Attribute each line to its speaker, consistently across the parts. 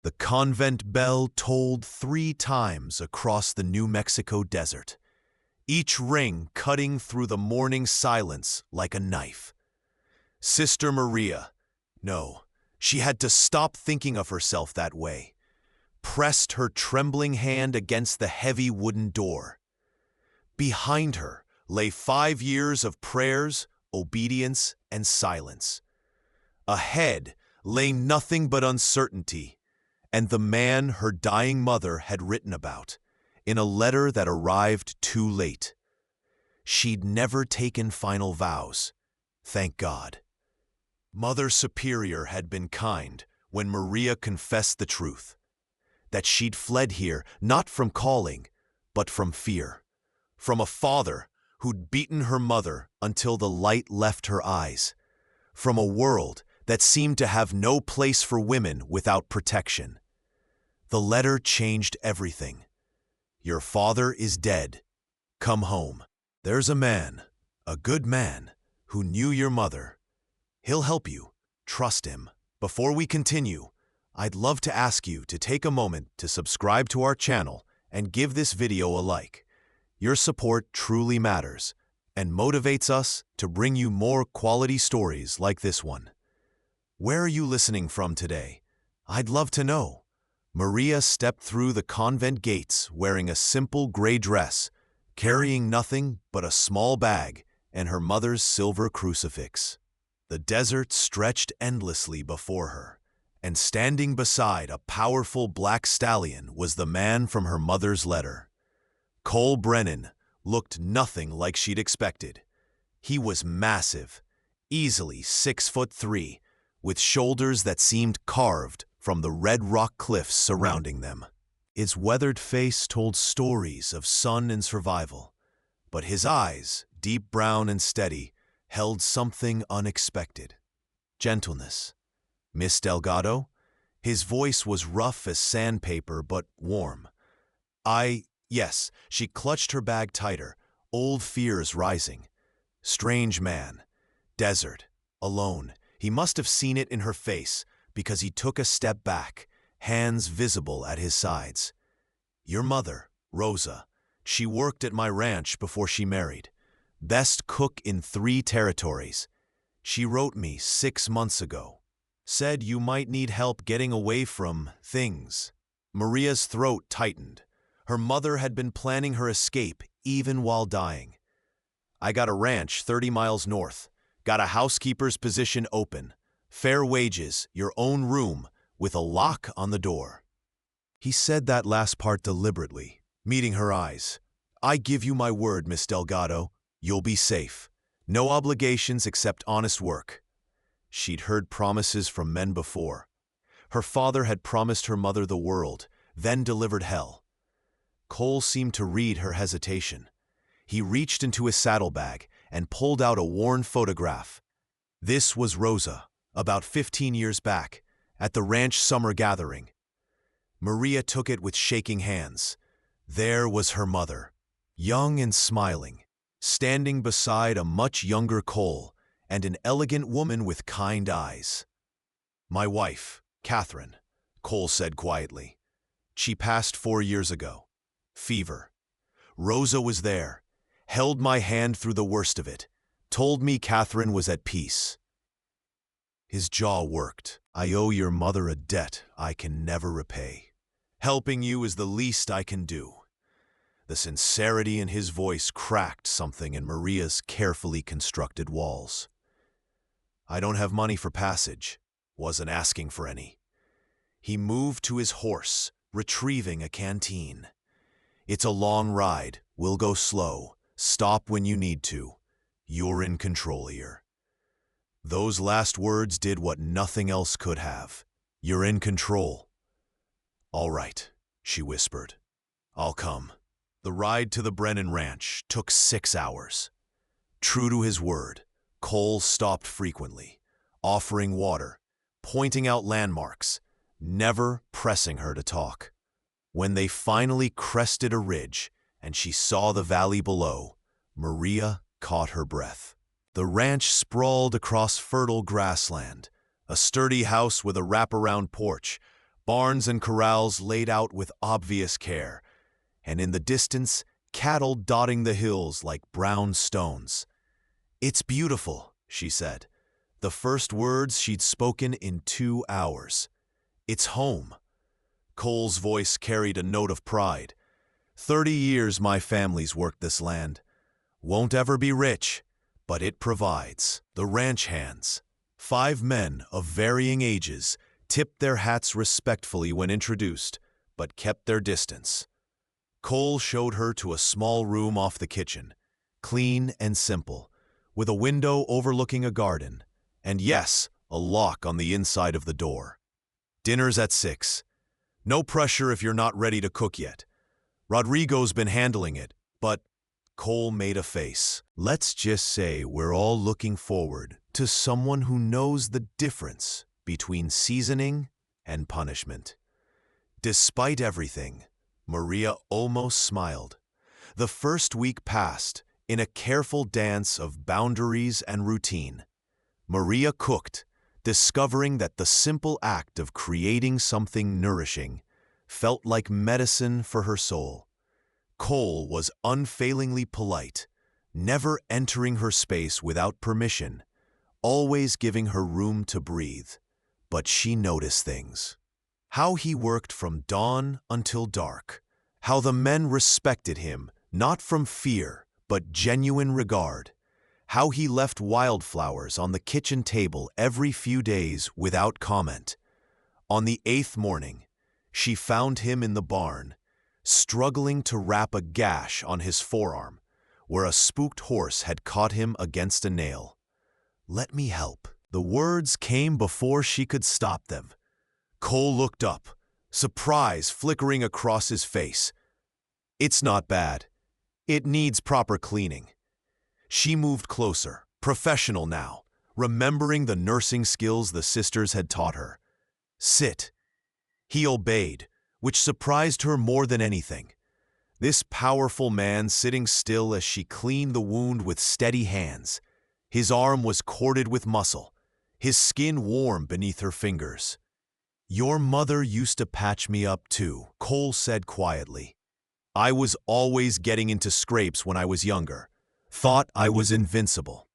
Speaker 1: The convent bell tolled 3 times across the New Mexico desert, each ring cutting through the morning silence like a knife. Sister Maria, no, she had to stop thinking of herself that way, pressed her trembling hand against the heavy wooden door. Behind her lay 5 years of prayers, obedience, and silence. Ahead lay nothing but uncertainty, and the man her dying mother had written about, in a letter that arrived too late. She'd never taken final vows, thank God. Mother Superior had been kind when Maria confessed the truth, that she'd fled here not from calling, but from fear, from a father who'd beaten her mother until the light left her eyes, from a world that seemed to have no place for women without protection. The letter changed everything. Your father is dead. Come home. There's a man, a good man, who knew your mother. He'll help you. Trust him. Before we continue, I'd love to ask you to take a moment to subscribe to our channel and give this video a like. Your support truly matters and motivates us to bring you more quality stories like this one. Where are you listening from today? I'd love to know. Maria stepped through the convent gates wearing a simple gray dress, carrying nothing but a small bag and her mother's silver crucifix. The desert stretched endlessly before her, and standing beside a powerful black stallion was the man from her mother's letter. Cole Brennan looked nothing like she'd expected. He was massive, easily 6'3", with shoulders that seemed carved from the red rock cliffs surrounding them. His weathered face told stories of sun and survival, but his eyes, deep brown and steady, held something unexpected. Gentleness. Miss Delgado? His voice was rough as sandpaper but warm. Yes, she clutched her bag tighter, old fears rising. Strange man. Desert. Alone. He must have seen it in her face, because he took a step back, hands visible at his sides. Your mother, Rosa. She worked at my ranch before she married. Best cook in 3 territories. She wrote me 6 months ago. Said you might need help getting away from things. Maria's throat tightened. Her mother had been planning her escape even while dying. I got a ranch 30 miles north. Got a housekeeper's position open. Fair wages, your own room, with a lock on the door. He said that last part deliberately, meeting her eyes. I give you my word, Miss Delgado. You'll be safe. No obligations except honest work. She'd heard promises from men before. Her father had promised her mother the world, then delivered hell. Cole seemed to read her hesitation. He reached into his saddlebag and pulled out a worn photograph. This was Rosa, about 15 years back, at the ranch summer gathering. Maria took it with shaking hands. There was her mother, young and smiling, standing beside a much younger Cole and an elegant woman with kind eyes. My wife, Catherine, Cole said quietly. She passed 4 years ago. Fever. Rosa was there, held my hand through the worst of it, told me Catherine was at peace. His jaw worked. I owe your mother a debt I can never repay. Helping you is the least I can do. The sincerity in his voice cracked something in Maria's carefully constructed walls. I don't have money for passage. Wasn't asking for any. He moved to his horse, retrieving a canteen. It's a long ride. We'll go slow. Stop when you need to. You're in control here. Those last words did what nothing else could have. You're in control. All right, she whispered. I'll come. The ride to the Brennan Ranch took 6 hours. True to his word, Cole stopped frequently, offering water, pointing out landmarks, never pressing her to talk. When they finally crested a ridge and she saw the valley below, Maria caught her breath. The ranch sprawled across fertile grassland, a sturdy house with a wraparound porch, barns and corrals laid out with obvious care, and in the distance, cattle dotting the hills like brown stones. "It's beautiful," she said, the first words she'd spoken in 2 hours. "It's home." Cole's voice carried a note of pride. 30 years my family's worked this land. Won't ever be rich, but it provides. The ranch hands, 5 men of varying ages, tipped their hats respectfully when introduced, but kept their distance. Cole showed her to a small room off the kitchen, clean and simple, with a window overlooking a garden, and yes, a lock on the inside of the door. "Dinner's at 6. No pressure if you're not ready to cook yet. Rodrigo's been handling it, but—" Cole made a face. "Let's just say we're all looking forward to someone who knows the difference between seasoning and punishment." Despite everything, Maria almost smiled. The first week passed in a careful dance of boundaries and routine. Maria cooked, discovering that the simple act of creating something nourishing felt like medicine for her soul. Cole was unfailingly polite, never entering her space without permission, always giving her room to breathe. But she noticed things. How he worked from dawn until dark. How the men respected him, not from fear, but genuine regard. How he left wildflowers on the kitchen table every few days without comment. On the 8th morning, she found him in the barn, struggling to wrap a gash on his forearm, where a spooked horse had caught him against a nail. "Let me help." The words came before she could stop them. Cole looked up, surprise flickering across his face. "It's not bad. It needs proper cleaning." She moved closer, professional now, remembering the nursing skills the sisters had taught her. "Sit." He obeyed, which surprised her more than anything. This powerful man sitting still as she cleaned the wound with steady hands. His arm was corded with muscle, his skin warm beneath her fingers. "Your mother used to patch me up too," Cole said quietly. "I was always getting into scrapes when I was younger. Thought I was invincible.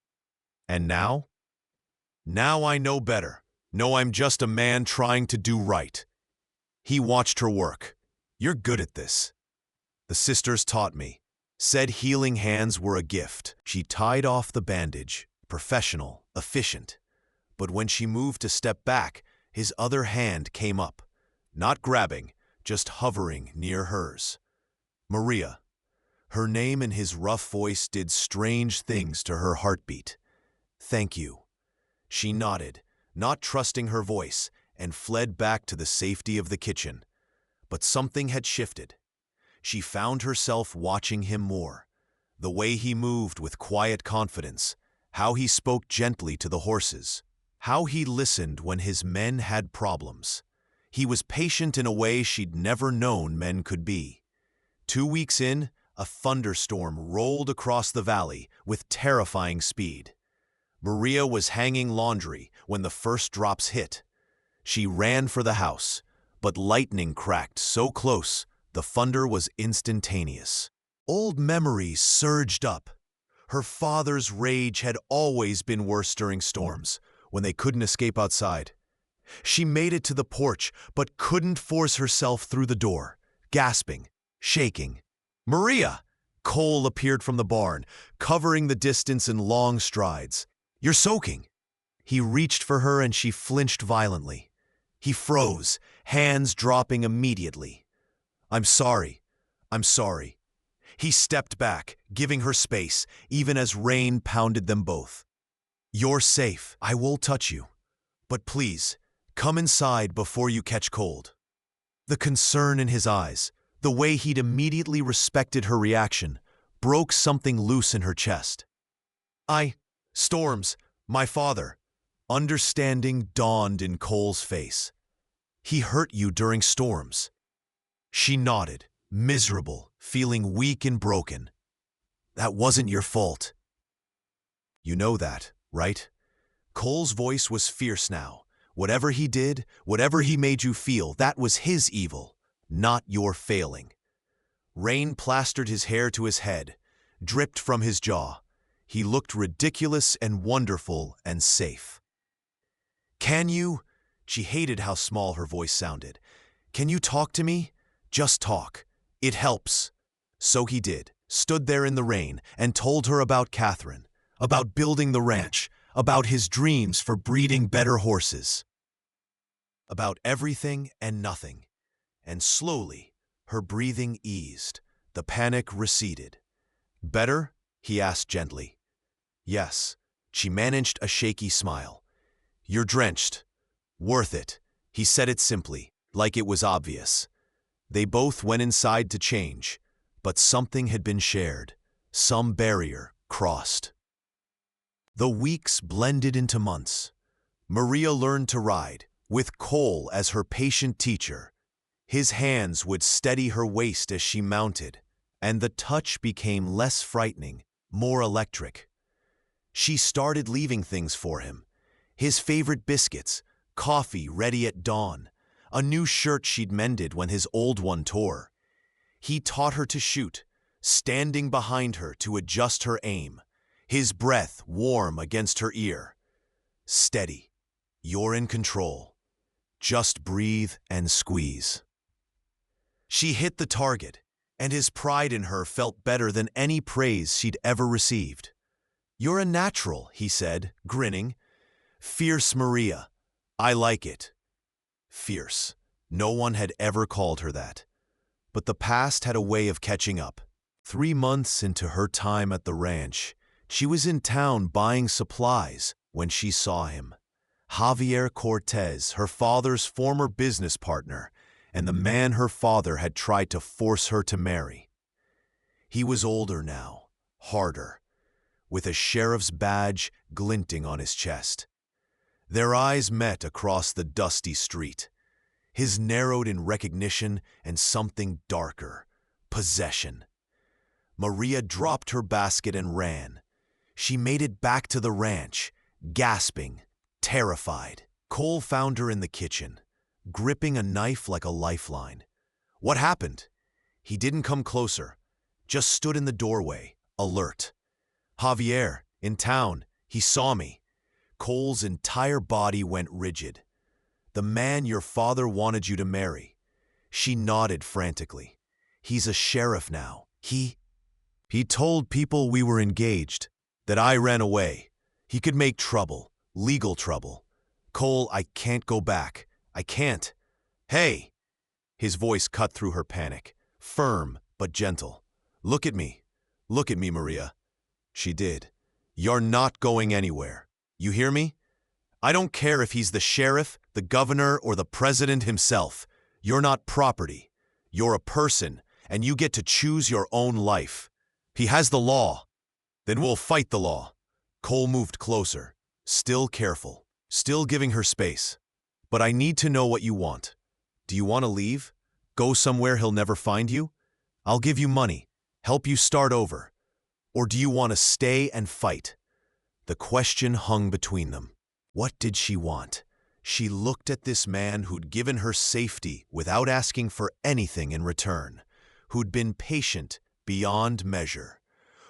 Speaker 1: And now? Now I know better. Know I'm just a man trying to do right." He watched her work. "You're good at this." "The sisters taught me. Said healing hands were a gift." She tied off the bandage, professional, efficient. But when she moved to step back, his other hand came up, not grabbing, just hovering near hers. "Maria." Her name in his rough voice did strange things to her heartbeat. "Thank you." She nodded, not trusting her voice, and fled back to the safety of the kitchen. But something had shifted. She found herself watching him more. The way he moved with quiet confidence, how he spoke gently to the horses, how he listened when his men had problems. He was patient in a way she'd never known men could be. 2 weeks in, a thunderstorm rolled across the valley with terrifying speed. Maria was hanging laundry when the first drops hit. She ran for the house, but lightning cracked so close, the thunder was instantaneous. Old memories surged up. Her father's rage had always been worse during storms, when they couldn't escape outside. She made it to the porch, but couldn't force herself through the door, gasping, shaking. "Maria!" Cole appeared from the barn, covering the distance in long strides. "You're soaking." He reached for her and she flinched violently. He froze, hands dropping immediately. I'm sorry. He stepped back, giving her space, even as rain pounded them both. "You're safe. I will touch you. But please, come inside before you catch cold." The concern in his eyes, the way he'd immediately respected her reaction, broke something loose in her chest. Storms, my father." Understanding dawned in Cole's face. "He hurt you during storms." She nodded, miserable, feeling weak and broken. "That wasn't your fault." "You know that, right?" Cole's voice was fierce now, Whatever he did, whatever he made you feel, that was his evil, not your failing. Rain plastered his hair to his head, dripped from his jaw. He looked ridiculous and wonderful and safe. Can you? She hated how small her voice sounded. Can you talk to me? Just talk. It helps. So he did, stood there in the rain and told her about Catherine, about building the ranch, about his dreams for breeding better horses. About everything and nothing. And slowly, her breathing eased. The panic receded. Better? He asked gently. Yes. She managed a shaky smile. You're drenched. Worth it. He said it simply, like it was obvious. They both went inside to change, but something had been shared. Some barrier crossed. The weeks blended into months. Maria learned to ride, with Cole as her patient teacher. His hands would steady her waist as she mounted, and the touch became less frightening, more electric. She started leaving things for him. His favorite biscuits, coffee ready at dawn, a new shirt she'd mended when his old one tore. He taught her to shoot, standing behind her to adjust her aim, his breath warm against her ear. Steady. You're in control. Just breathe and squeeze. She hit the target, and his pride in her felt better than any praise she'd ever received. You're a natural, he said, grinning. Fierce Maria. I like it. Fierce. No one had ever called her that. But the past had a way of catching up. 3 months into her time at the ranch, she was in town buying supplies when she saw him. Javier Cortez, her father's former business partner, and the man her father had tried to force her to marry. He was older now, harder, with a sheriff's badge glinting on his chest. Their eyes met across the dusty street. His narrowed in recognition and something darker, possession. Maria dropped her basket and ran. She made it back to the ranch, gasping, terrified. Cole found her in the kitchen, gripping a knife like a lifeline. What happened? He didn't come closer, just stood in the doorway, alert. Javier, in town, he saw me. Cole's entire body went rigid. The man your father wanted you to marry. She nodded frantically. He's a sheriff now. He told people we were engaged, that I ran away. He could make trouble, legal trouble. Cole, I can't go back. I can't. Hey! His voice cut through her panic, firm but gentle. Look at me. Look at me, Maria. She did. You're not going anywhere. You hear me? I don't care if he's the sheriff, the governor, or the president himself. You're not property. You're a person, and you get to choose your own life. He has the law. Then we'll fight the law. Cole moved closer, still careful, still giving her space. But I need to know what you want. Do you want to leave? Go somewhere he'll never find you? I'll give you money, help you start over. Or do you want to stay and fight? The question hung between them. What did she want? She looked at this man who'd given her safety without asking for anything in return, who'd been patient beyond measure,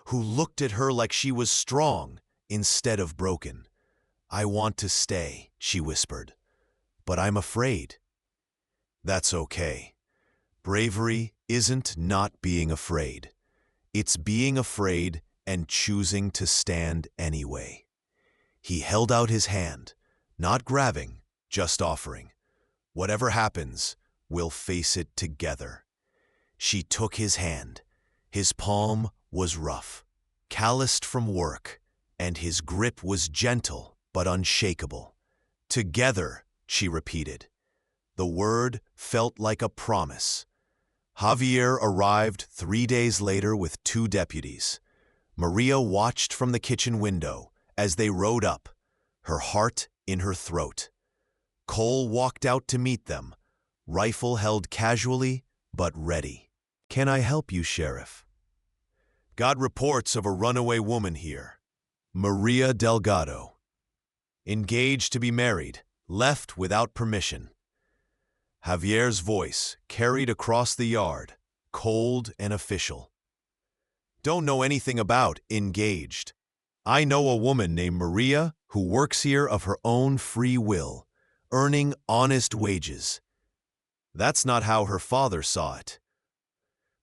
Speaker 1: who looked at her like she was strong instead of broken. I want to stay, she whispered, but I'm afraid. That's okay. Bravery isn't not being afraid. It's being afraid and choosing to stand anyway. He held out his hand, not grabbing, just offering. Whatever happens, we'll face it together. She took his hand. His palm was rough, calloused from work, and his grip was gentle but unshakable. Together, she repeated. The word felt like a promise. Javier arrived 3 days later with 2 deputies. Maria watched from the kitchen window as they rode up, her heart in her throat. Cole walked out to meet them, rifle held casually but ready. Can I help you, Sheriff? Got reports of a runaway woman here. Maria Delgado. Engaged to be married, left without permission. Javier's voice carried across the yard, cold and official. Don't know anything about engaged. I know a woman named Maria who works here of her own free will, earning honest wages. That's not how her father saw it.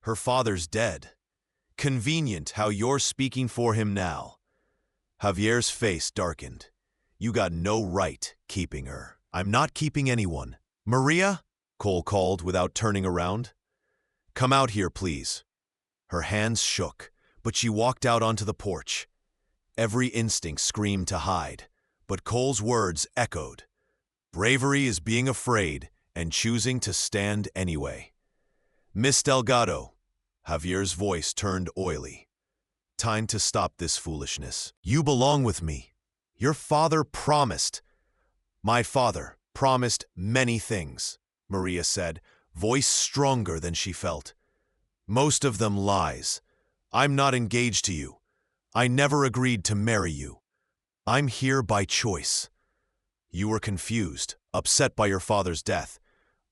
Speaker 1: Her father's dead. Convenient how you're speaking for him now. Javier's face darkened. You got no right keeping her. I'm not keeping anyone. Maria? Cole called without turning around. Come out here, please. Her hands shook, but she walked out onto the porch. Every instinct screamed to hide, but Cole's words echoed. Bravery is being afraid and choosing to stand anyway. Miss Delgado. Javier's voice turned oily. Time to stop this foolishness. You belong with me. Your father promised. My father promised many things, Maria said, voice stronger than she felt. Most of them lies. I'm not engaged to you. I never agreed to marry you. I'm here by choice. You were confused, upset by your father's death.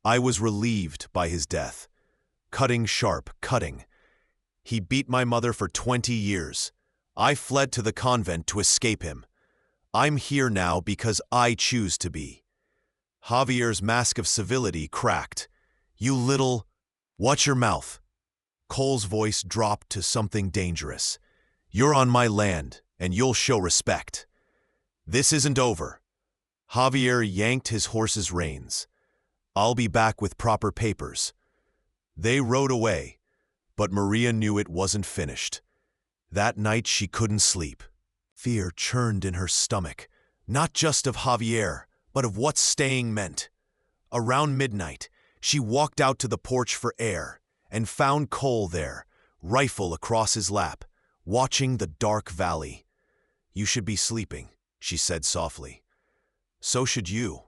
Speaker 1: I was relieved by his death. Cutting sharp, cutting. He beat my mother for 20 years. I fled to the convent to escape him. I'm here now because I choose to be. Javier's mask of civility cracked. You little... Watch your mouth. Cole's voice dropped to something dangerous. You're on my land, and you'll show respect. This isn't over. Javier yanked his horse's reins. I'll be back with proper papers. They rode away, but Maria knew it wasn't finished. That night she couldn't sleep. Fear churned in her stomach, not just of Javier, but of what staying meant. Around midnight, she walked out to the porch for air and found Cole there, rifle across his lap, watching the dark valley. You should be sleeping, she said softly. So should you.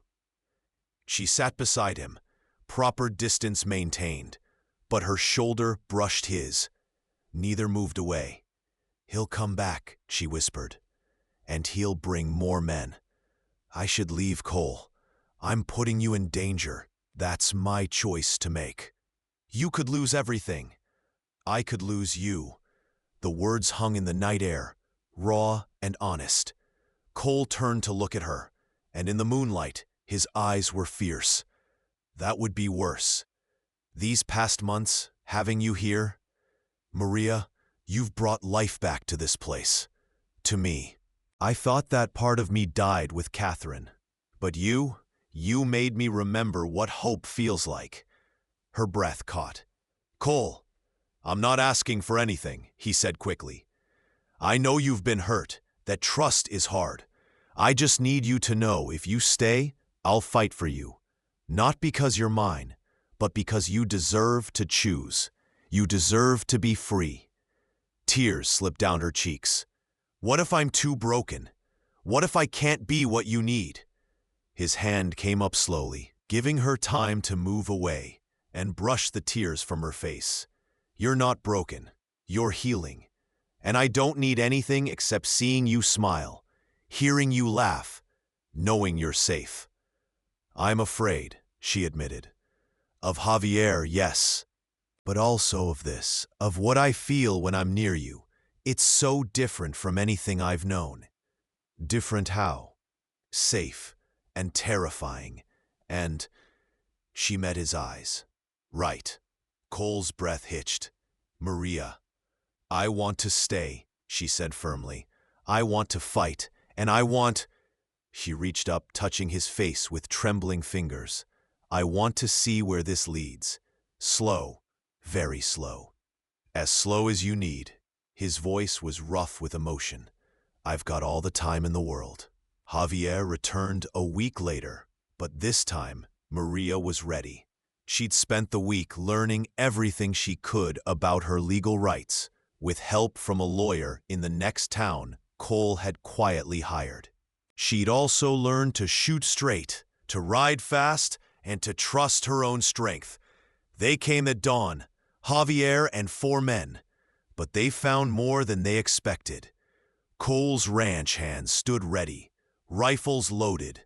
Speaker 1: She sat beside him, proper distance maintained, but her shoulder brushed his. Neither moved away. He'll come back, she whispered, and he'll bring more men. I should leave, Cole. I'm putting you in danger. That's my choice to make. You could lose everything. I could lose you. The words hung in the night air, raw and honest. Cole turned to look at her, and in the moonlight, his eyes were fierce. That would be worse. These past months, having you here, Maria, you've brought life back to this place. To me. I thought that part of me died with Catherine. But you made me remember what hope feels like. Her breath caught. Cole, I'm not asking for anything, he said quickly. I know you've been hurt, that trust is hard. I just need you to know if you stay, I'll fight for you. Not because you're mine, but because you deserve to choose. You deserve to be free. Tears slipped down her cheeks. What if I'm too broken? What if I can't be what you need? His hand came up slowly, giving her time to move away and brush the tears from her face. You're not broken. You're healing. And I don't need anything except seeing you smile, hearing you laugh, knowing you're safe. I'm afraid, she admitted. Of Javier, yes. But also of this, of what I feel when I'm near you. It's so different from anything I've known. Different how? Safe and terrifying, and... She met his eyes. Right. Cole's breath hitched. Maria. I want to stay, she said firmly. I want to fight, and I want... She reached up, touching his face with trembling fingers. I want to see where this leads. Slow, very slow. As slow as you need. His voice was rough with emotion. I've got all the time in the world. Javier returned a week later, but this time, Maria was ready. She'd spent the week learning everything she could about her legal rights, with help from a lawyer in the next town Cole had quietly hired. She'd also learned to shoot straight, to ride fast, and to trust her own strength. They came at dawn, Javier and 4 men, but they found more than they expected. Cole's ranch hands stood ready, rifles loaded.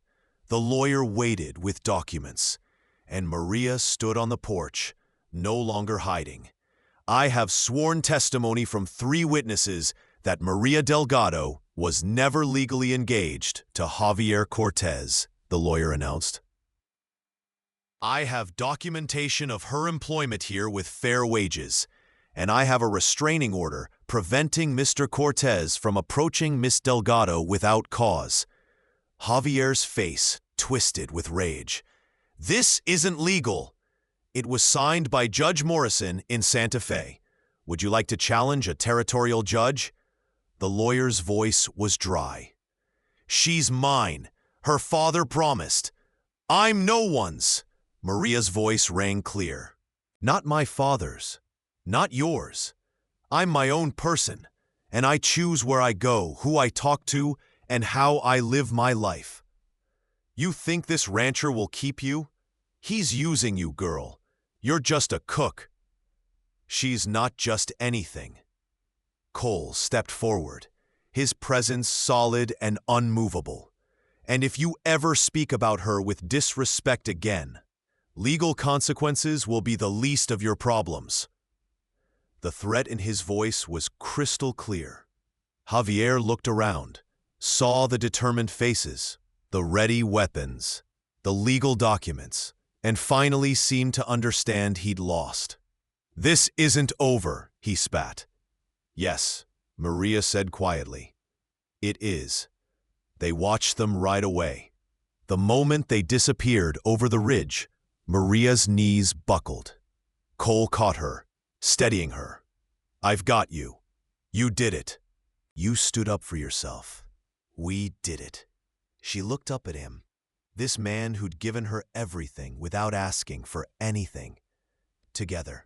Speaker 1: The lawyer waited with documents, and Maria stood on the porch, no longer hiding. I have sworn testimony from 3 witnesses that Maria Delgado was never legally engaged to Javier Cortez, the lawyer announced. I have documentation of her employment here with fair wages, and I have a restraining order preventing Mr. Cortez from approaching Miss Delgado without cause. Javier's face twisted with rage. This isn't legal. It was signed by Judge Morrison in Santa Fe. Would you like to challenge a territorial judge? The lawyer's voice was dry. She's mine. Her father promised. I'm no one's. Maria's voice rang clear. Not my father's. Not yours. I'm my own person, and I choose where I go, who I talk to, and how I live my life. You think this rancher will keep you? He's using you, girl. You're just a cook. She's not just anything. Cole stepped forward, his presence solid and unmovable. And if you ever speak about her with disrespect again, legal consequences will be the least of your problems. The threat in his voice was crystal clear. Javier looked around, saw the determined faces, the ready weapons, the legal documents, and finally seemed to understand he'd lost. This isn't over, he spat. Yes, Maria said quietly. It is. They watched them ride away. The moment they disappeared over the ridge, Maria's knees buckled. Cole caught her, steadying her. I've got you. You did it. You stood up for yourself. We did it. She looked up at him, this man who'd given her everything without asking for anything. Together.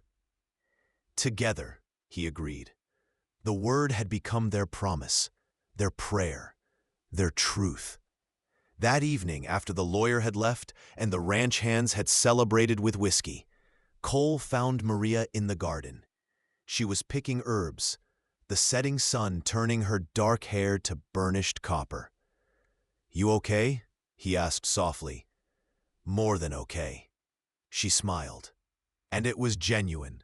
Speaker 1: Together, he agreed. The word had become their promise, their prayer, their truth. That evening, after the lawyer had left and the ranch hands had celebrated with whiskey, Cole found Maria in the garden. She was picking herbs, the setting sun turning her dark hair to burnished copper. You okay? He asked softly. More than okay. She smiled, and it was genuine,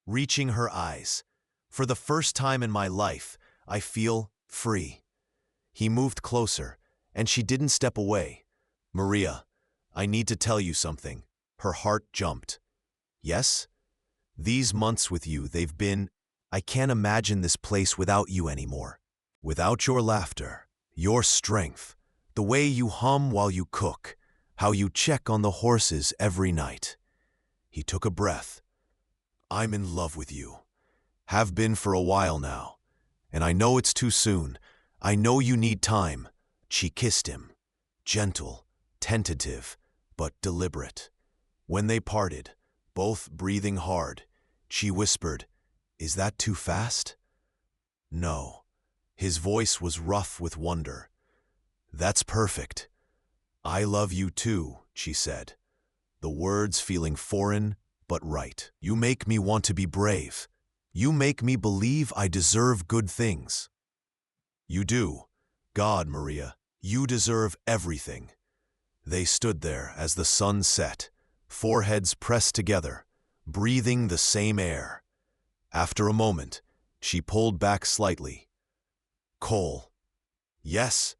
Speaker 1: reaching her eyes. For the first time in my life, I feel free. He moved closer, and she didn't step away. Maria, I need to tell you something. Her heart jumped. Yes? These months with you, they've been... I can't imagine this place without you anymore. Without your laughter, your strength, the way you hum while you cook, how you check on the horses every night. He took a breath. I'm in love with you. Have been for a while now. And I know it's too soon. I know you need time. She kissed him. Gentle, tentative, but deliberate. When they parted, both breathing hard, she whispered, Is that too fast? No. His voice was rough with wonder. That's perfect. I love you too, she said, the words feeling foreign but right. You make me want to be brave. You make me believe I deserve good things. You do. God, Maria, you deserve everything. They stood there as the sun set, foreheads pressed together, breathing the same air. After a moment, she pulled back slightly. Cole. Yes.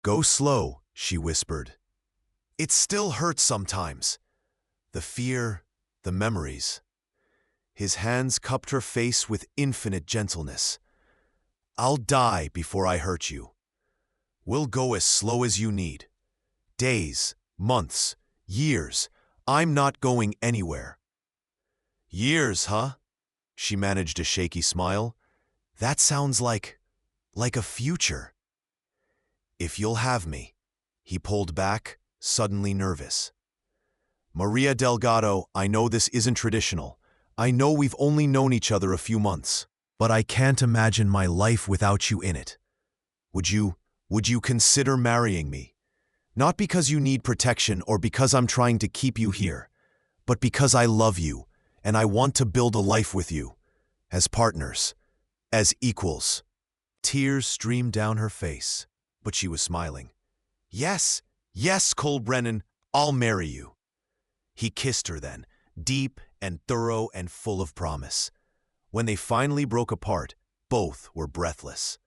Speaker 1: Go slow, she whispered. It still hurts sometimes. The fear, the memories. His hands cupped her face with infinite gentleness. I'll die before I hurt you. We'll go as slow as you need. Days, months, years. I'm not going anywhere. Years, huh? She managed a shaky smile. That sounds like a future. If you'll have me. He pulled back, suddenly nervous. Maria Delgado, I know this isn't traditional. I know we've only known each other a few months, but I can't imagine my life without you in it. Would you consider marrying me? Not because you need protection or because I'm trying to keep you here, but because I love you and I want to build a life with you, as partners, as equals. Tears streamed down her face, but she was smiling. Yes, Yes, Cole Brennan, I'll marry you. He kissed her then, deep and thorough and full of promise. When they finally broke apart, both were breathless.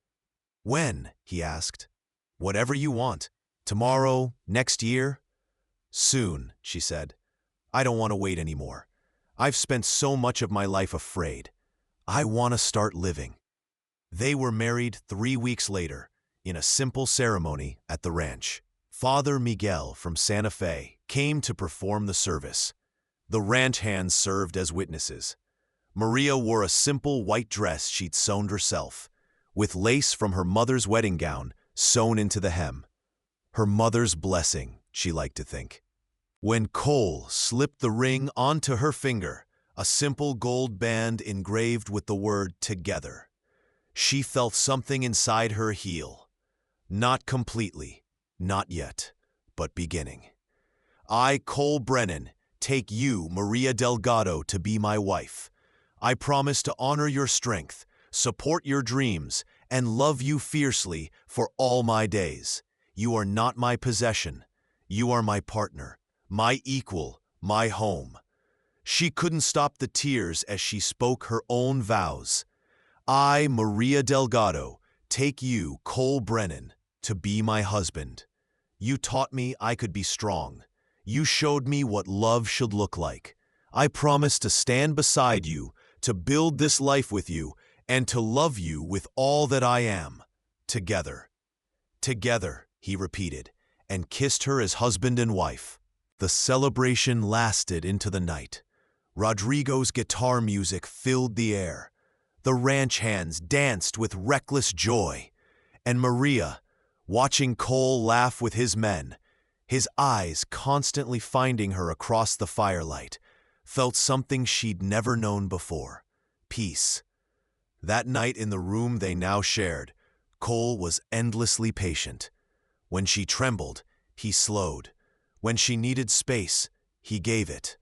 Speaker 1: When? He asked. Whatever you want. Tomorrow, next year? Soon, she said. I don't want to wait anymore. I've spent so much of my life afraid. I want to start living. They were married 3 weeks later, in a simple ceremony at the ranch. Father Miguel from Santa Fe came to perform the service. The ranch hands served as witnesses. Maria wore a simple white dress she'd sewn herself, with lace from her mother's wedding gown sewn into the hem. Her mother's blessing, she liked to think. When Cole slipped the ring onto her finger, a simple gold band engraved with the word "Together," she felt something inside her heal. Not completely, not yet, but beginning. I, Cole Brennan, take you, Maria Delgado, to be my wife. I promise to honor your strength, support your dreams, and love you fiercely for all my days. You are not my possession. You are my partner, my equal, my home. She couldn't stop the tears as she spoke her own vows. I, Maria Delgado, take you, Cole Brennan, to be my husband. You taught me I could be strong. You showed me what love should look like. I promise to stand beside you, to build this life with you, and to love you with all that I am. Together. Together, he repeated, and kissed her as husband and wife. The celebration lasted into the night. Rodrigo's guitar music filled the air. The ranch hands danced with reckless joy. And Maria, watching Cole laugh with his men, his eyes constantly finding her across the firelight, felt something she'd never known before: peace. That night in the room they now shared, Cole was endlessly patient. When she trembled, he slowed. When she needed space, he gave it.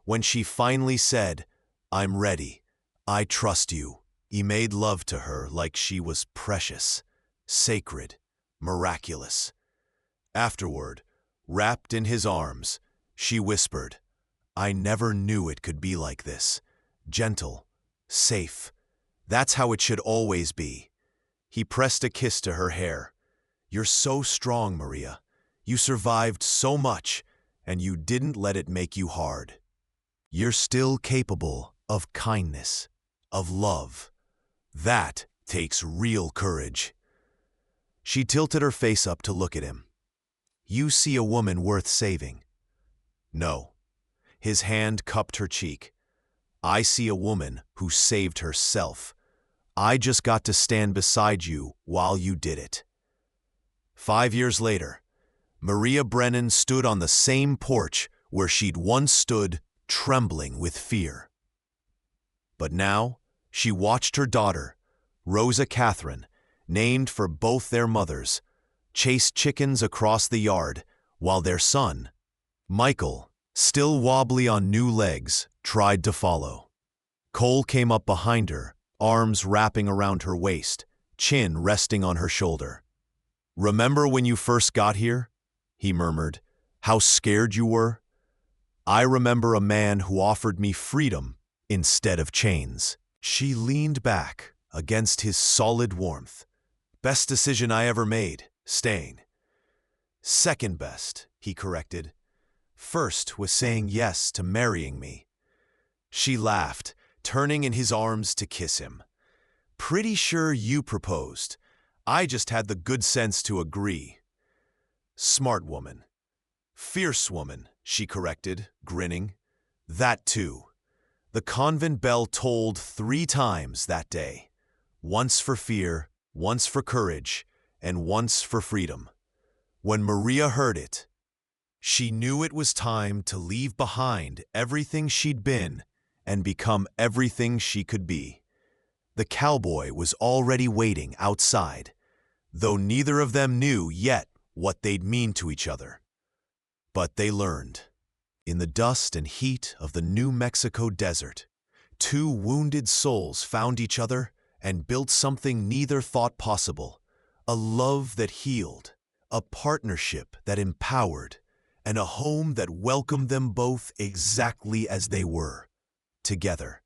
Speaker 1: When she finally said, "I'm ready, I trust you," he made love to her like she was precious, sacred, miraculous. Afterward, wrapped in his arms, she whispered, "I never knew it could be like this. Gentle, safe. That's how it should always be." He pressed a kiss to her hair. "You're so strong, Maria. You survived so much, and you didn't let it make you hard. You're still capable of kindness, of love. That takes real courage." She tilted her face up to look at him. "You see a woman worth saving?" "No." His hand cupped her cheek. "I see a woman who saved herself. I just got to stand beside you while you did it." 5 years later, Maria Brennan stood on the same porch where she'd once stood, trembling with fear. But now, she watched her daughter, Rosa Catherine, named for both their mothers, chase chickens across the yard, while their son, Michael, still wobbly on new legs, tried to follow. Cole came up behind her, arms wrapping around her waist, chin resting on her shoulder. "Remember when you first got here?" he murmured. "How scared you were? I remember a man who offered me freedom instead of chains." She leaned back against his solid warmth. "Best decision I ever made, staying." "Second best," he corrected. "First was saying yes to marrying me." She laughed, turning in his arms to kiss him. "Pretty sure you proposed. I just had the good sense to agree." "Smart woman." "Fierce woman," she corrected, grinning. "That too." The convent bell tolled 3 times that day. Once for fear, once for courage, and once for freedom. When Maria heard it, she knew it was time to leave behind everything she'd been and become everything she could be. The cowboy was already waiting outside, though neither of them knew yet what they'd mean to each other. But they learned. In the dust and heat of the New Mexico desert, 2 wounded souls found each other and built something neither thought possible: a love that healed, A partnership that empowered, and a home that welcomed them both exactly as they were, together.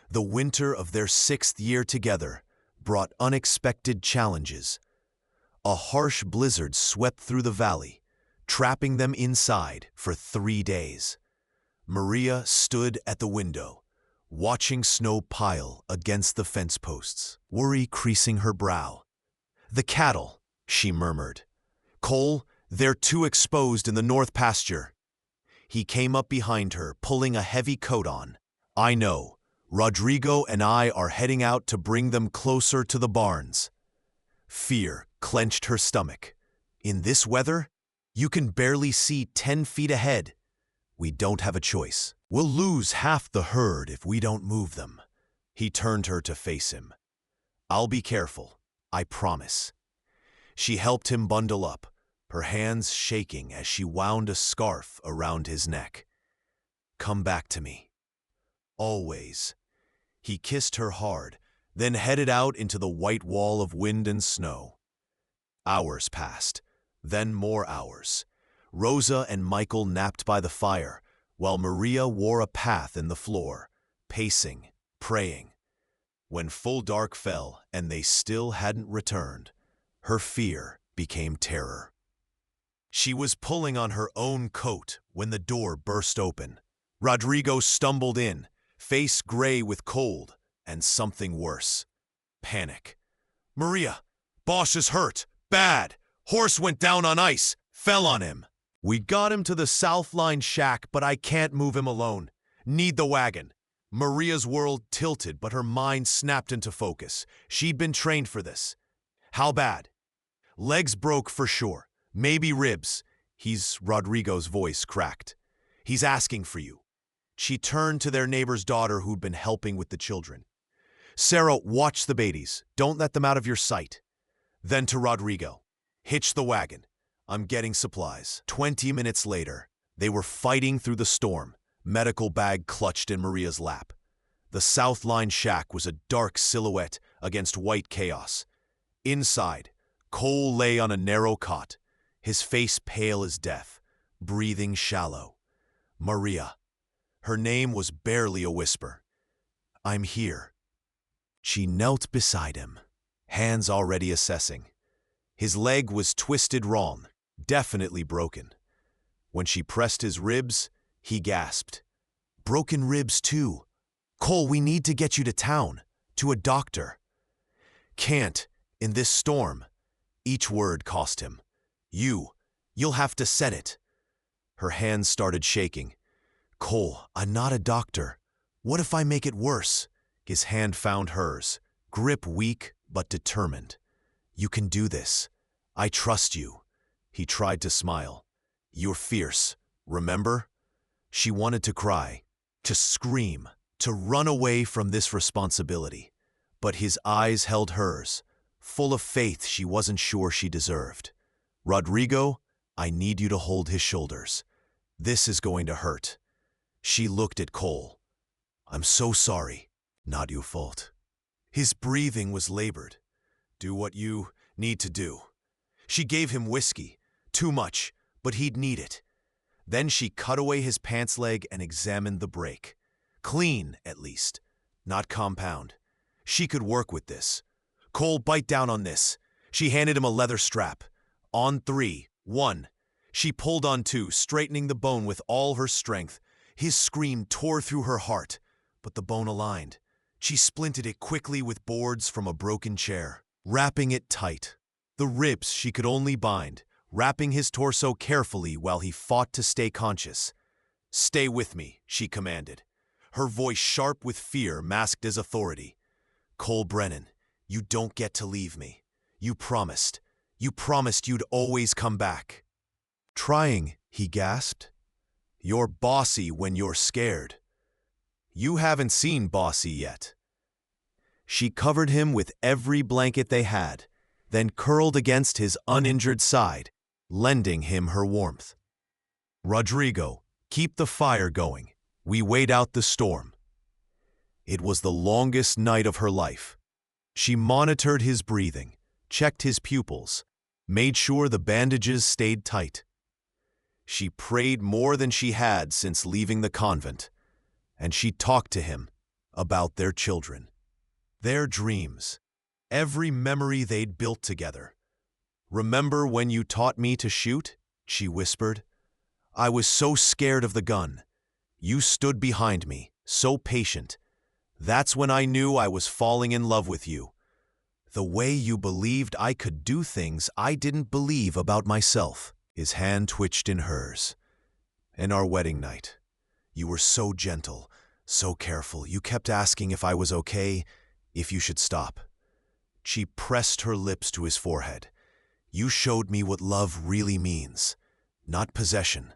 Speaker 1: The winter of their 6th year together brought unexpected challenges. A harsh blizzard swept through the valley, trapping them inside for 3 days. Maria stood at the window, watching snow pile against the fence posts, worry creasing her brow. "The cattle," she murmured. "Cole, they're too exposed in the north pasture." He came up behind her, pulling a heavy coat on. "I know. Rodrigo and I are heading out to bring them closer to the barns." Fear clenched her stomach. "In this weather? You can barely see 10 feet ahead." "We don't have a choice. We'll lose half the herd if we don't move them." He turned her to face him. "I'll be careful, I promise." She helped him bundle up, her hands shaking as she wound a scarf around his neck. "Come back to me. Always." He kissed her hard, then headed out into the white wall of wind and snow. Hours passed, then more hours. Rosa and Michael napped by the fire, while Maria wore a path in the floor, pacing, praying. When full dark fell and they still hadn't returned, her fear became terror. She was pulling on her own coat when the door burst open. Rodrigo stumbled in, face gray with cold and something worse. Panic. "Maria, boss is hurt. Bad. Horse went down on ice. Fell on him." "We got him to the South Line shack, but I can't move him alone. Need the wagon." Maria's world tilted, but her mind snapped into focus. She'd been trained for this. "How bad?" "Legs broke for sure. Maybe ribs." Rodrigo's voice cracked. "He's asking for you." She turned to their neighbor's daughter who'd been helping with the children. "Sarah, watch the babies. Don't let them out of your sight." Then to Rodrigo. "Hitch the wagon. I'm getting supplies." 20 minutes later, they were fighting through the storm, medical bag clutched in Maria's lap. The South Line shack was a dark silhouette against white chaos. Inside, Cole lay on a narrow cot, his face pale as death, breathing shallow. Maria. Her name was barely a whisper. "I'm here." She knelt beside him, hands already assessing. His leg was twisted wrong, definitely broken. When she pressed his ribs, he gasped. "Broken ribs too. Cole, we need to get you to town, to a doctor." "Can't, in this storm." Each word cost him. You'll have to set it." Her hands started shaking. "Cole, I'm not a doctor. What if I make it worse?" His hand found hers, grip weak but determined. "You can do this. I trust you." He tried to smile. "You're fierce, remember?" She wanted to cry, to scream, to run away from this responsibility. But his eyes held hers, full of faith she wasn't sure she deserved. "Rodrigo, I need you to hold his shoulders. This is going to hurt." She looked at Cole. "I'm so sorry." "Not your fault." His breathing was labored. "Do what you need to do." She gave him whiskey. Too much, but he'd need it. Then she cut away his pants leg and examined the break. Clean, at least. Not compound. She could work with this. "Cole, bite down on this." She handed him a leather strap. "On 3, 1. She pulled on 2, straightening the bone with all her strength. His scream tore through her heart, but the bone aligned. She splinted it quickly with boards from a broken chair, wrapping it tight. The ribs she could only bind, wrapping his torso carefully while he fought to stay conscious. "Stay with me," she commanded, her voice sharp with fear masked as authority. "Cole Brennan, you don't get to leave me. You promised. You promised you'd always come back." "Trying," he gasped. "You're bossy when you're scared." "You haven't seen bossy yet." She covered him with every blanket they had, then curled against his uninjured side, lending him her warmth. "Rodrigo, keep the fire going. We wait out the storm." It was the longest night of her life. She monitored his breathing, checked his pupils, made sure the bandages stayed tight. She prayed more than she had since leaving the convent, and she talked to him about their children, their dreams, every memory they'd built together. "Remember when you taught me to shoot?" she whispered. "I was so scared of the gun. You stood behind me, so patient. That's when I knew I was falling in love with you. The way you believed I could do things I didn't believe about myself." His hand twitched in hers. "And our wedding night. You were so gentle, so careful. You kept asking if I was okay, if you should stop." She pressed her lips to his forehead. "You showed me what love really means. Not possession.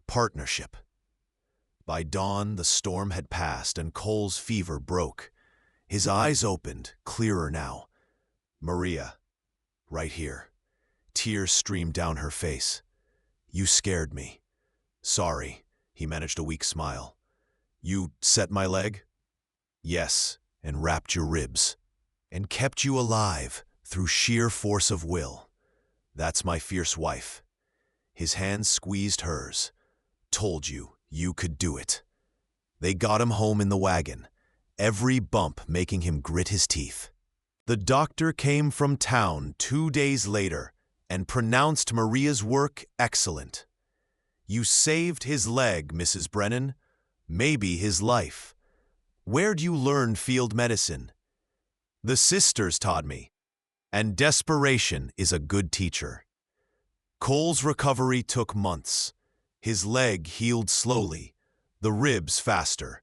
Speaker 1: Partnership." By dawn, the storm had passed and Cole's fever broke. His eyes opened, clearer now. "Maria, right here." Tears streamed down her face. "You scared me." "Sorry," he managed a weak smile. "You set my leg?" "Yes, and wrapped your ribs. And kept you alive through sheer force of will. That's my fierce wife." His hand squeezed hers. "Told you, you could do it." They got him home in the wagon, every bump making him grit his teeth. The doctor came from town 2 days later and pronounced Maria's work excellent. "You saved his leg, Mrs. Brennan. Maybe his life." "Where'd you learn field medicine?" "The sisters taught me. And desperation is a good teacher." Cole's recovery took months. His leg healed slowly, the ribs faster.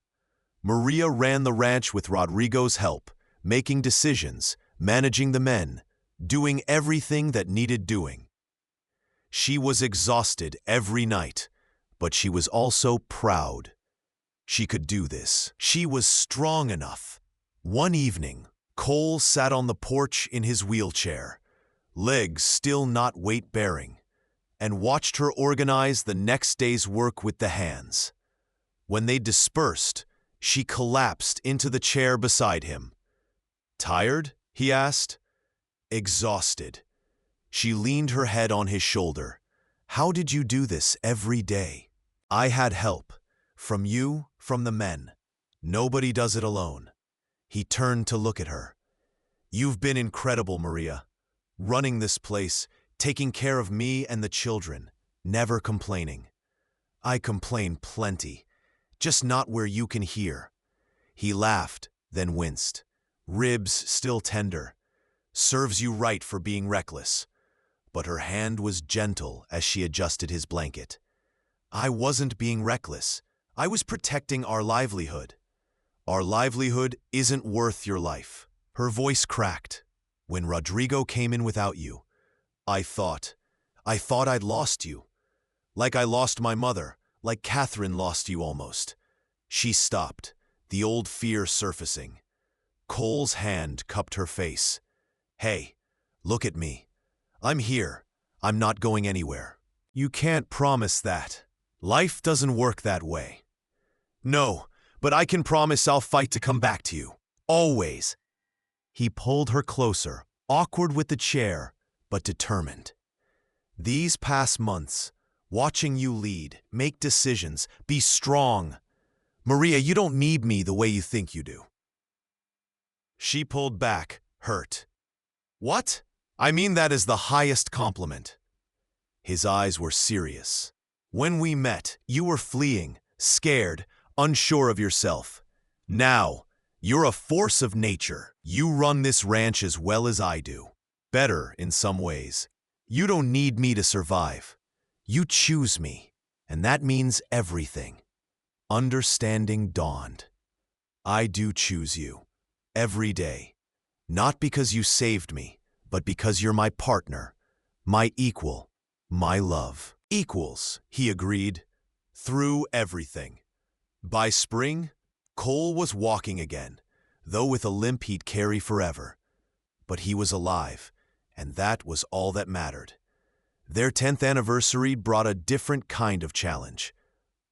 Speaker 1: Maria ran the ranch with Rodrigo's help, making decisions, managing the men, doing everything that needed doing. She was exhausted every night, but she was also proud. She could do this. She was strong enough. One evening, Cole sat on the porch in his wheelchair, legs still not weight-bearing, and watched her organize the next day's work with the hands. When they dispersed, she collapsed into the chair beside him. "Tired?" he asked. "Exhausted." She leaned her head on his shoulder. "How did you do this every day?" "I had help. From you, from the men. Nobody does it alone." He turned to look at her. "You've been incredible, Maria. Running this place, taking care of me and the children, never complaining." "I complain plenty, just not where you can hear." He laughed, then winced. "Ribs still tender. Serves you right for being reckless." But her hand was gentle as she adjusted his blanket. "I wasn't being reckless. I was protecting our livelihood." "Our livelihood isn't worth your life." Her voice cracked. "When Rodrigo came in without you, I thought I'd lost you. Like I lost my mother, like Catherine lost you almost." She stopped, the old fear surfacing. Cole's hand cupped her face. "Hey, look at me. I'm here. I'm not going anywhere." "You can't promise that. Life doesn't work that way." "No, but I can promise I'll fight to come back to you. Always." He pulled her closer, awkward with the chair, but determined. "These past months, watching you lead, make decisions, be strong. Maria, you don't need me the way you think you do." She pulled back, hurt. "What? I mean that as the highest compliment." His eyes were serious. "When we met, you were fleeing, scared, unsure of yourself. Now, you're a force of nature. You run this ranch as well as I do. Better in some ways. You don't need me to survive. You choose me, and that means everything." Understanding dawned. "I do choose you. Every day. Not because you saved me, but because you're my partner, my equal, my love." "Equals," he agreed. Through everything. By spring, Cole was walking again, though with a limp he'd carry forever. But he was alive, and that was all that mattered. Their 10th anniversary brought a different kind of challenge.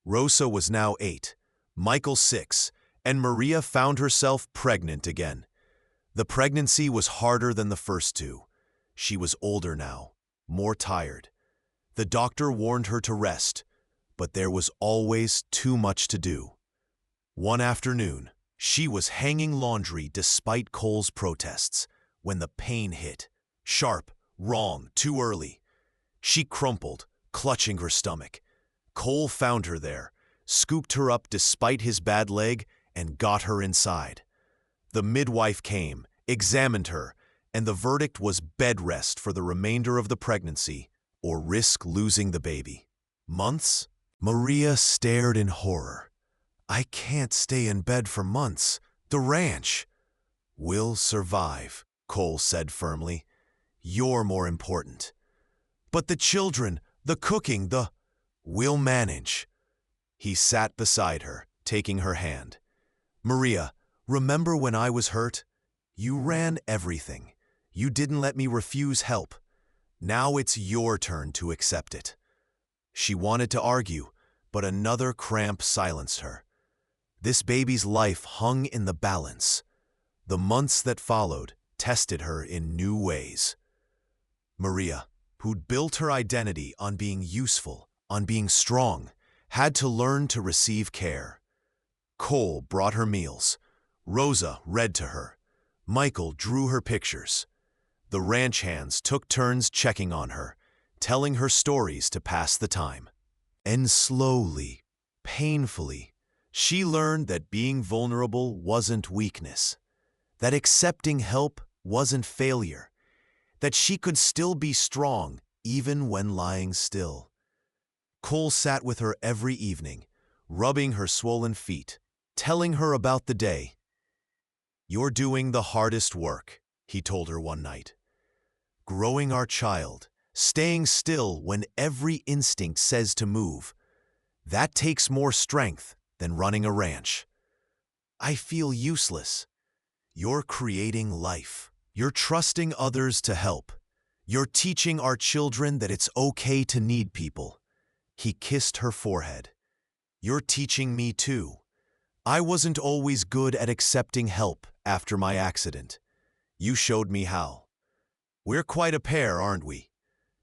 Speaker 1: Rosa was now 8, Michael 6, and Maria found herself pregnant again. The pregnancy was harder than the first two. She was older now, more tired. The doctor warned her to rest, but there was always too much to do. One afternoon, she was hanging laundry despite Cole's protests when the pain hit. Sharp, wrong, too early. She crumpled, clutching her stomach. Cole found her there, scooped her up despite his bad leg, and got her inside. The midwife came, examined her, and the verdict was bed rest for the remainder of the pregnancy or risk losing the baby. Months? Maria stared in horror. I can't stay in bed for months. The ranch. We'll survive, Cole said firmly. You're more important. But the children, the cooking, we'll manage. He sat beside her, taking her hand. Maria, remember when I was hurt? You ran everything. You didn't let me refuse help. Now it's your turn to accept it. She wanted to argue, but another cramp silenced her. This baby's life hung in the balance. The months that followed tested her in new ways. Maria, who'd built her identity on being useful, on being strong, had to learn to receive care. Cole brought her meals. Rosa read to her. Michael drew her pictures. The ranch hands took turns checking on her, telling her stories to pass the time. And slowly, painfully, she learned that being vulnerable wasn't weakness, that accepting help wasn't failure, that she could still be strong even when lying still. Cole sat with her every evening, rubbing her swollen feet, telling her about the day. You're doing the hardest work, he told her one night. Growing our child, staying still when every instinct says to move, that takes more strength than running a ranch. I feel useless. You're creating life. You're trusting others to help. You're teaching our children that it's okay to need people. He kissed her forehead. You're teaching me too. I wasn't always good at accepting help after my accident. You showed me how. We're quite a pair, aren't we?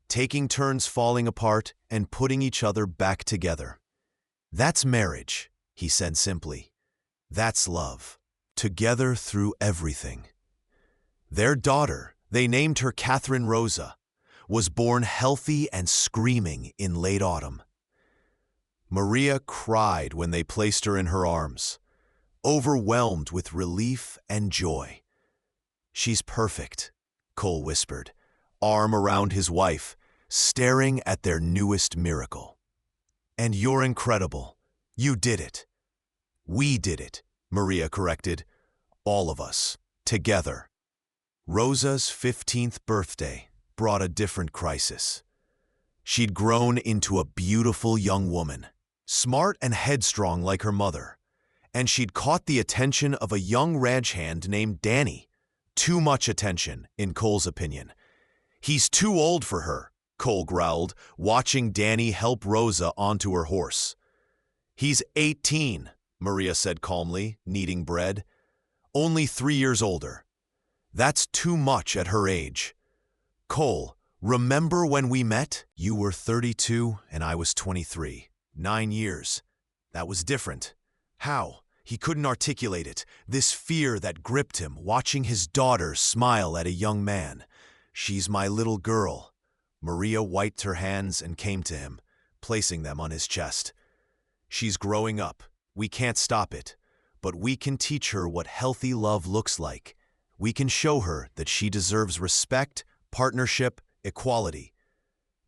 Speaker 1: Taking turns falling apart and putting each other back together. That's marriage, he said simply. That's love. Together through everything. Their daughter, they named her Catherine Rosa, was born healthy and screaming in late autumn. Maria cried when they placed her in her arms, overwhelmed with relief and joy. She's perfect, Cole whispered, arm around his wife, staring at their newest miracle. And you're incredible. You did it. We did it, Maria corrected. All of us, together. Rosa's 15th birthday brought a different crisis. She'd grown into a beautiful young woman, smart and headstrong like her mother, and she'd caught the attention of a young ranch hand named Danny. Too much attention, in Cole's opinion. He's too old for her, Cole growled, watching Danny help Rosa onto her horse. He's 18, Maria said calmly, kneading bread. Only 3 years older. That's too much at her age. Cole, remember when we met? You were 32 and I was 23. 9 years. That was different. How? He couldn't articulate it, this fear that gripped him, watching his daughter smile at a young man. She's my little girl. Maria wiped her hands and came to him, placing them on his chest. She's growing up. We can't stop it. But we can teach her what healthy love looks like. We can show her that she deserves respect, partnership, equality.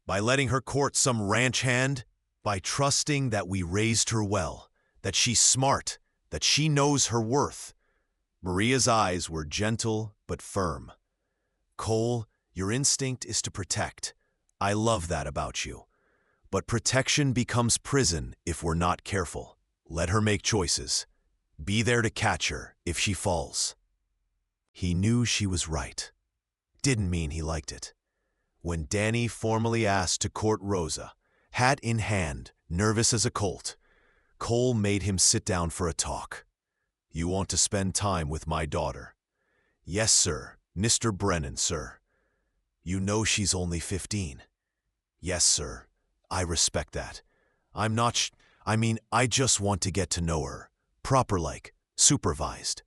Speaker 1: By letting her court some ranch hand, by trusting that we raised her well, that she's smart, that she knows her worth. Maria's eyes were gentle but firm. Cole, your instinct is to protect. I love that about you. But protection becomes prison if we're not careful. Let her make choices. Be there to catch her if she falls. He knew she was right. Didn't mean he liked it. When Danny formally asked to court Rosa, hat in hand, nervous as a colt, Cole made him sit down for a talk. You want to spend time with my daughter? Yes, sir. Mr. Brennan, sir. You know she's only 15. Yes, sir. I respect that. I'm not I just want to get to know her. Proper like, supervised.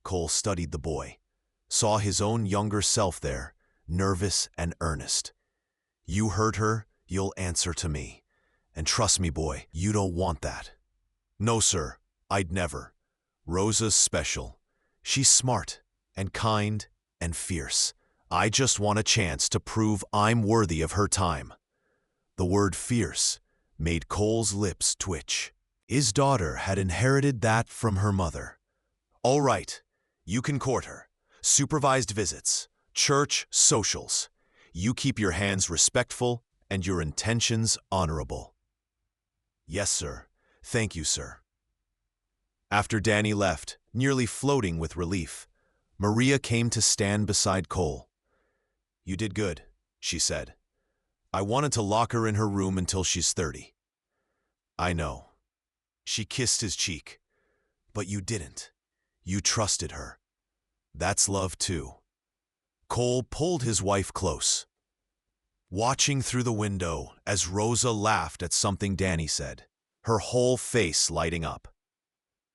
Speaker 1: Cole studied the boy, saw his own younger self there, nervous and earnest. You heard her, you'll answer to me. And trust me, boy, you don't want that. No, sir, I'd never. Rosa's special. She's smart and kind and fierce. I just want a chance to prove I'm worthy of her time. The word fierce made Cole's lips twitch. His daughter had inherited that from her mother. All right, you can court her. Supervised visits, church socials. You keep your hands respectful and your intentions honorable. Yes, sir. Thank you, sir. After Danny left, nearly floating with relief, Maria came to stand beside Cole. You did good, she said. I wanted to lock her in her room until she's 30. I know. She kissed his cheek. But you didn't. You trusted her. That's love, too. Cole pulled his wife close, watching through the window as Rosa laughed at something Danny said, her whole face lighting up.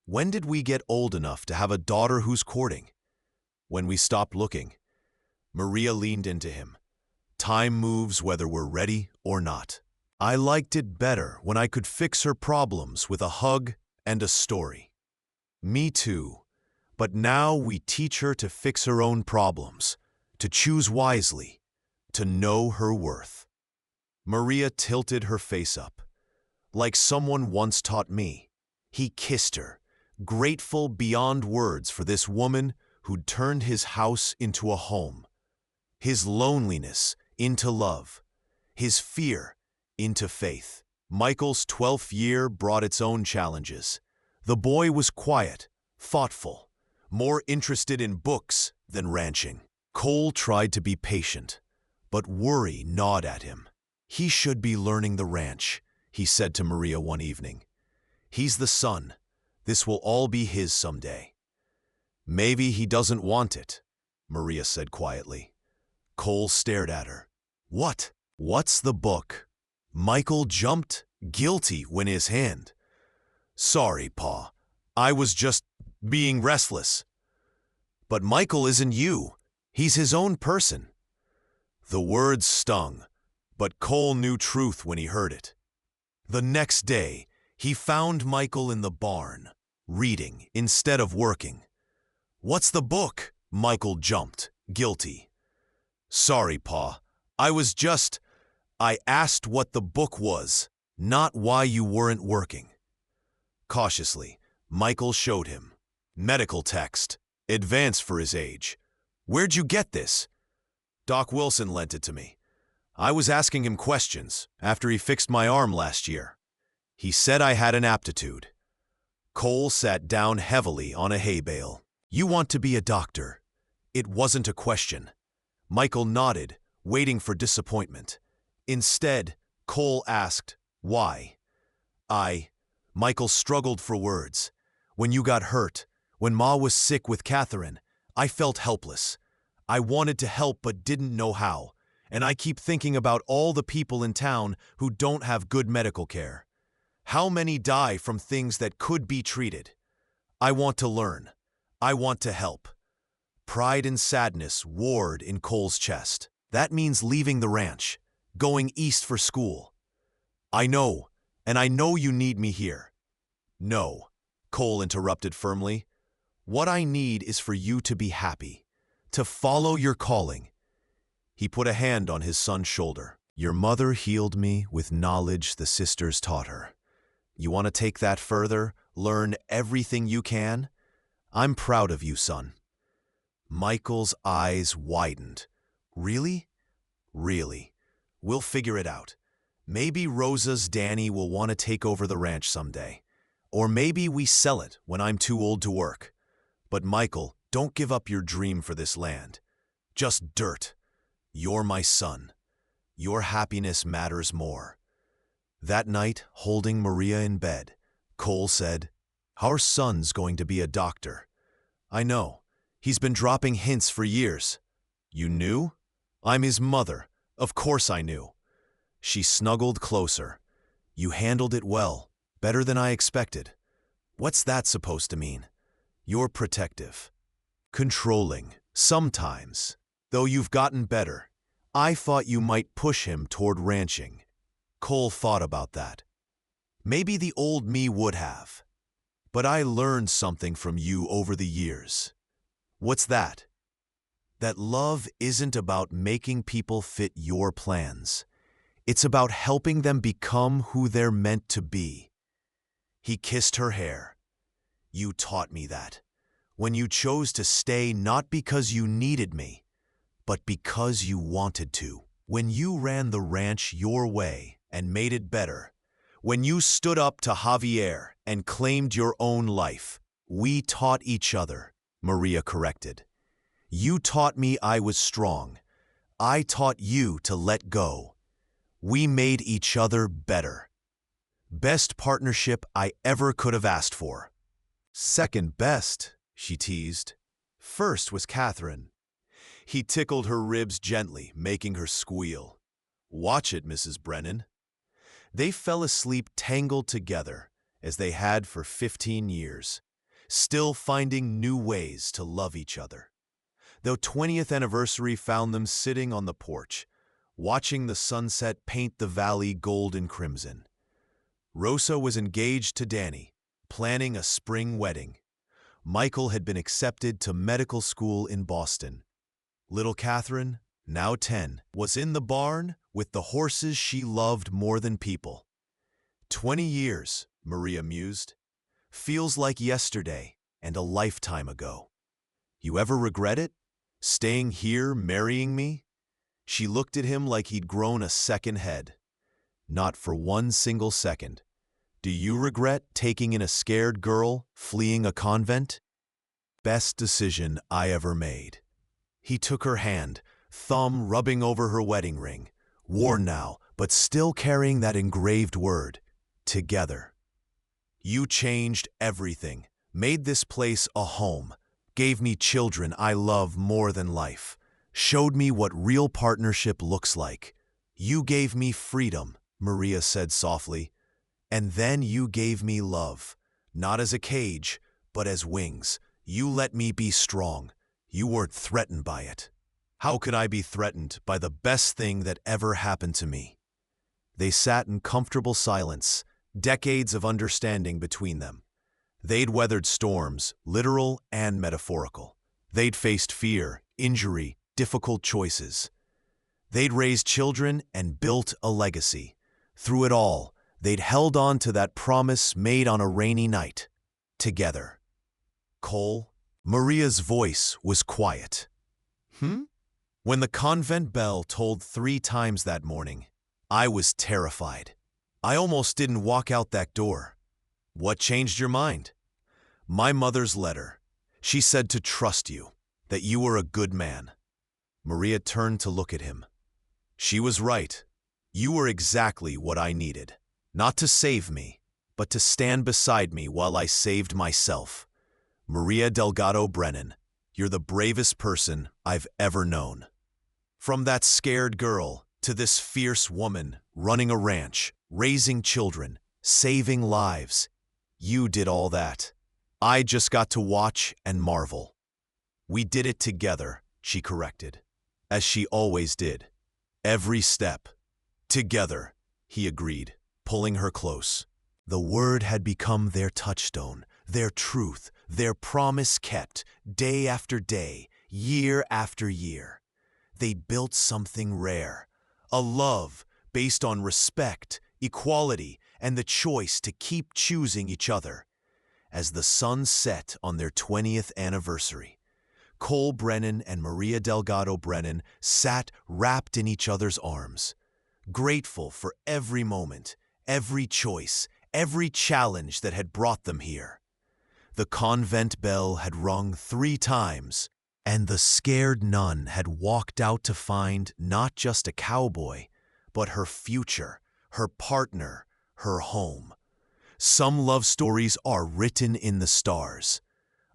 Speaker 1: When did we get old enough to have a daughter who's courting? When we stopped looking. Maria leaned into him. Time moves whether we're ready or not. I liked it better when I could fix her problems with a hug and a story. Me too. But now we teach her to fix her own problems, to choose wisely, to know her worth. Maria tilted her face up. Like someone once taught me, he kissed her, grateful beyond words for this woman who'd turned his house into a home, his loneliness into love, his fear into faith. Michael's 12th year brought its own challenges. The boy was quiet, thoughtful, more interested in books than ranching. Cole tried to be patient, but worry gnawed at him. He should be learning the ranch, he said to Maria one evening. He's the son. This will all be his someday. Maybe he doesn't want it, Maria said quietly. Cole stared at her. What? What's the book? Michael jumped, guilty, when his hand. Sorry, Pa. I was just being restless. But Michael isn't you. He's his own person. The words stung, but Cole knew truth when he heard it. The next day, he found Michael in the barn, reading instead of working. What's the book? Michael jumped, guilty. Sorry, Pa. I asked what the book was, not why you weren't working. Cautiously, Michael showed him. Medical text, advanced for his age. Where'd you get this? Doc Wilson lent it to me. I was asking him questions after he fixed my arm last year. He said I had an aptitude. Cole sat down heavily on a hay bale. You want to be a doctor? It wasn't a question. Michael nodded, waiting for disappointment. Instead, Cole asked, why? Michael struggled for words. When you got hurt, when Ma was sick with Catherine, I felt helpless. I wanted to help but didn't know how, and I keep thinking about all the people in town who don't have good medical care. How many die from things that could be treated? I want to learn. I want to help. Pride and sadness warred in Cole's chest. That means leaving the ranch, going east for school. I know, and I know you need me here. No, Cole interrupted firmly. What I need is for you to be happy, to follow your calling. He put a hand on his son's shoulder. Your mother healed me with knowledge the sisters taught her. You want to take that further, learn everything you can? I'm proud of you, son. Michael's eyes widened. Really? Really. We'll figure it out. Maybe Rosa's Danny will want to take over the ranch someday. Or maybe we sell it when I'm too old to work. But Michael, don't give up your dream for this land. Just dirt. You're my son. Your happiness matters more. That night, holding Maria in bed, Cole said, Our son's going to be a doctor. I know. He's been dropping hints for years. You knew? I'm his mother. Of course I knew. She snuggled closer. You handled it well, better than I expected. What's that supposed to mean? You're protective. Controlling, sometimes. Though you've gotten better. I thought you might push him toward ranching. Cole thought about that. Maybe the old me would have. But I learned something from you over the years. What's that? That love isn't about making people fit your plans. It's about helping them become who they're meant to be. He kissed her hair. You taught me that. When you chose to stay not because you needed me, but because you wanted to. When you ran the ranch your way and made it better. When you stood up to Javier and claimed your own life. We taught each other, Maria corrected. You taught me I was strong. I taught you to let go. We made each other better. Best partnership I ever could have asked for. Second best, she teased. First was Catherine. He tickled her ribs gently, making her squeal. Watch it, Mrs. Brennan. They fell asleep tangled together, as they had for 15 years, still finding new ways to love each other. Their 20th anniversary found them sitting on the porch, watching the sunset paint the valley gold and crimson. Rosa was engaged to Danny, planning a spring wedding. Michael had been accepted to medical school in Boston. Little Catherine, now 10, was in the barn with the horses she loved more than people. 20 years, Maria mused. Feels like yesterday and a lifetime ago. You ever regret it? Staying here, marrying me? She looked at him like he'd grown a second head. Not for one single second. Do you regret taking in a scared girl, fleeing a convent? Best decision I ever made. He took her hand, thumb rubbing over her wedding ring, worn now, but still carrying that engraved word, together. You changed everything, made this place a home, gave me children I love more than life, showed me what real partnership looks like. You gave me freedom, Maria said softly, and then you gave me love, not as a cage, but as wings. You let me be strong. You weren't threatened by it. How could I be threatened by the best thing that ever happened to me? They sat in comfortable silence, decades of understanding between them. They'd weathered storms, literal and metaphorical. They'd faced fear, injury, difficult choices. They'd raised children and built a legacy. Through it all, they'd held on to that promise made on a rainy night. Together. Cole, Maria's voice was quiet. When the convent bell tolled 3 times that morning, I was terrified. I almost didn't walk out that door. What changed your mind? My mother's letter. She said to trust you, that you were a good man. Maria turned to look at him. She was right. You were exactly what I needed. Not to save me, but to stand beside me while I saved myself. Maria Delgado Brennan, you're the bravest person I've ever known. From that scared girl to this fierce woman running a ranch, raising children, saving lives. You did all that. I just got to watch and marvel. We did it together, she corrected, as she always did. Every step. Together, he agreed, pulling her close. The word had become their touchstone, their truth, their promise kept, day after day, year after year. They'd built something rare, a love based on respect, equality, and the choice to keep choosing each other. As the sun set on their 20th anniversary, Cole Brennan and Maria Delgado Brennan sat wrapped in each other's arms, grateful for every moment, every choice, every challenge that had brought them here. The convent bell had rung 3 times, and the scared nun had walked out to find not just a cowboy, but her future, her partner, her home. Some love stories are written in the stars.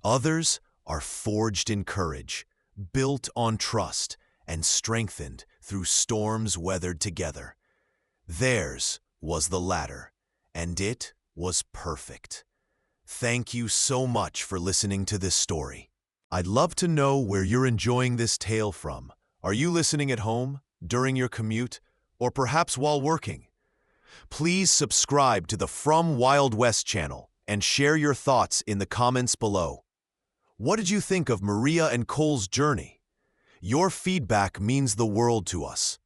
Speaker 1: Others are forged in courage, built on trust, and strengthened through storms weathered together. Theirs was the latter, and it was perfect. Thank you so much for listening to this story. I'd love to know where you're enjoying this tale from. Are you listening at home, during your commute, or perhaps while working? Please subscribe to the From Wild West channel and share your thoughts in the comments below. What did you think of Maria and Cole's journey? Your feedback means the world to us.